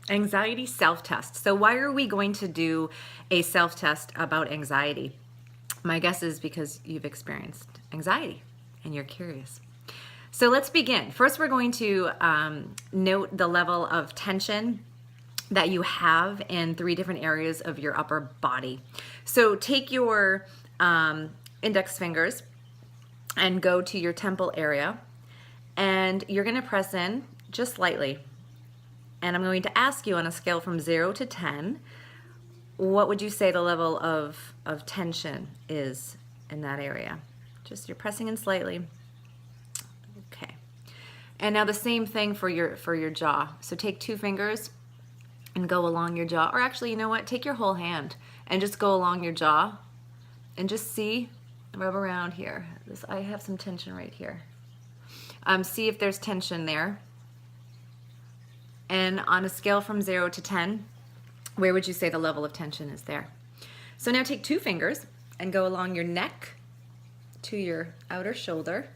Anxiety self-test. So why are we going to do a self-test about anxiety? My guess is because you've experienced anxiety and you're curious. So let's begin. First, we're going to note the level of tension that you have in 3 different areas of your upper body. So take your index fingers and go to your temple area, and you're going to press in just lightly. And I'm going to ask you on a scale from 0 to 10, what would you say the level of tension is in that area? Just you're pressing in slightly. Okay. And now the same thing for your jaw. So take 2 fingers and go along your jaw. Or actually, you know what? Take your whole hand and just go along your jaw and just see, rub around here. I have some tension right here. See if there's tension there. And on a scale from 0 to 10, where would you say the level of tension is there? So now take 2 fingers and go along your neck to your outer shoulder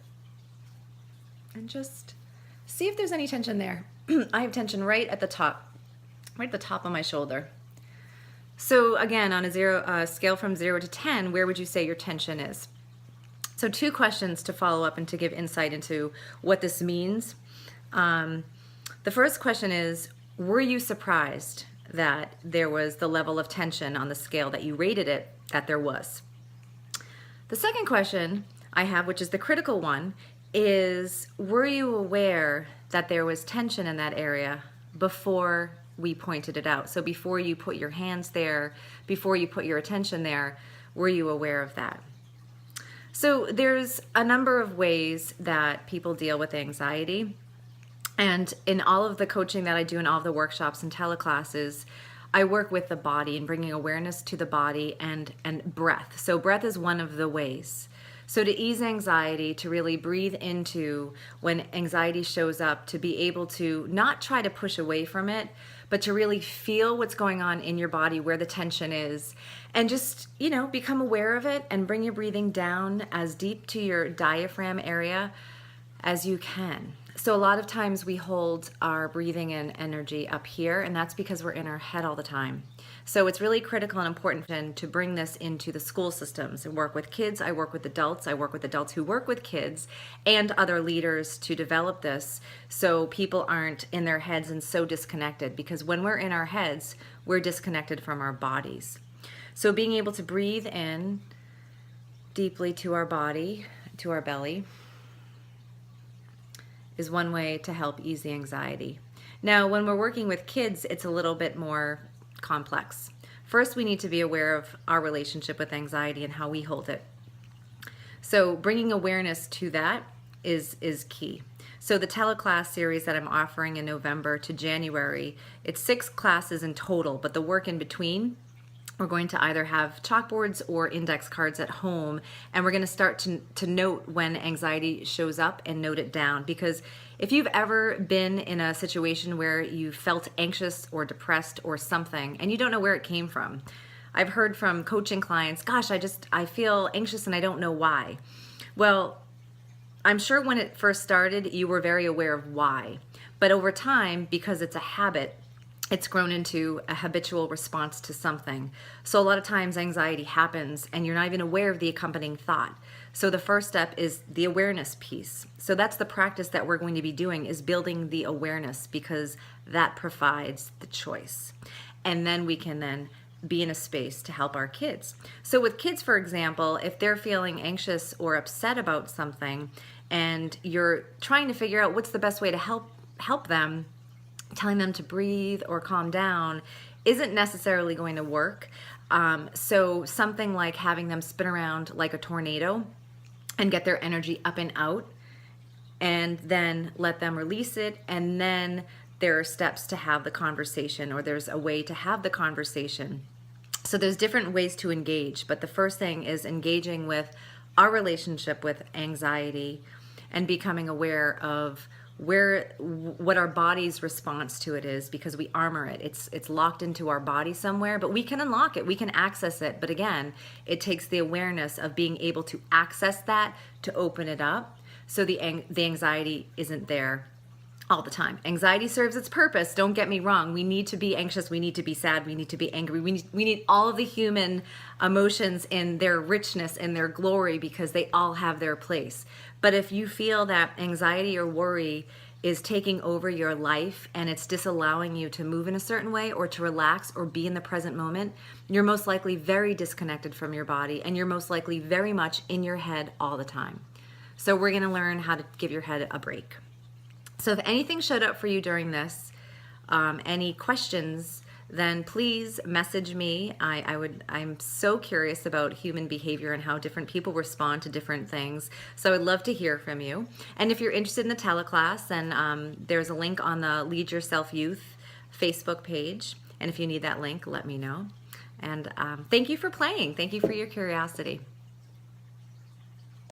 and just see if there's any tension there. I have tension right at the top of my shoulder. So again, on a scale from 0 to 10, where would you say your tension is? So 2 questions to follow up and to give insight into what this means. The first question is, were you surprised that there was the level of tension on the scale that you rated it that there was? The second question I have, which is the critical one, is were you aware that there was tension in that area before we pointed it out? So before you put your hands there, before you put your attention there, were you aware of that? So there's a number of ways that people deal with anxiety. And in all of the coaching that I do in all of the workshops and teleclasses, I work with the body and bringing awareness to the body and breath. So breath is one of the ways. So to ease anxiety, to really breathe into when anxiety shows up, to be able to not try to push away from it, but to really feel what's going on in your body, where the tension is, and just, become aware of it and bring your breathing down as deep to your diaphragm area as you can. So a lot of times we hold our breathing and energy up here, and that's because we're in our head all the time. So it's really critical and important to bring this into the school systems and work with kids. I work with adults. I work with adults who work with kids and other leaders to develop this so people aren't in their heads and so disconnected, because when we're in our heads, we're disconnected from our bodies. So being able to breathe in deeply to our body, to our belly, is one way to help ease the anxiety. Now, when we're working with kids, it's a little bit more complex. First, we need to be aware of our relationship with anxiety and how we hold it. So bringing awareness to that is key. So the teleclass series that I'm offering in November to January, it's 6 classes in total, but the work in between, we're going to either have chalkboards or index cards at home, and we're going to start to note when anxiety shows up and note it down. Because if you've ever been in a situation where you felt anxious or depressed or something, and you don't know where it came from, I've heard from coaching clients, gosh, I feel anxious and I don't know why. Well, I'm sure when it first started, you were very aware of why. But over time, because it's a habit, it's grown into a habitual response to something. So a lot of times anxiety happens and you're not even aware of the accompanying thought. So the first step is the awareness piece. So that's the practice that we're going to be doing, is building the awareness, because that provides the choice. And then we can then be in a space to help our kids. So with kids, for example, if they're feeling anxious or upset about something and you're trying to figure out what's the best way to help them, telling them to breathe or calm down isn't necessarily going to work. So something like having them spin around like a tornado and get their energy up and out, and then let them release it, and then there are steps to have the conversation, or there's a way to have the conversation. So there's different ways to engage, but the first thing is engaging with our relationship with anxiety and becoming aware of what our body's response to it is, because we armor it. It's locked into our body somewhere, but we can unlock it, we can access it. But again, it takes the awareness of being able to access that to open it up, so the anxiety isn't there all the time. Anxiety serves its purpose. Don't get me wrong. We need to be anxious. We need to be sad. We need to be angry. We need all of the human emotions in their richness and their glory, because they all have their place. But if you feel that anxiety or worry is taking over your life and it's disallowing you to move in a certain way or to relax or be in the present moment, you're most likely very disconnected from your body, and you're most likely very much in your head all the time. So we're going to learn how to give your head a break. So if anything showed up for you during this, any questions, then please message me. I'm so curious about human behavior and how different people respond to different things. So I'd love to hear from you. And if you're interested in the teleclass, then there's a link on the Lead Yourself Youth Facebook page. And if you need that link, let me know. And thank you for playing. Thank you for your curiosity.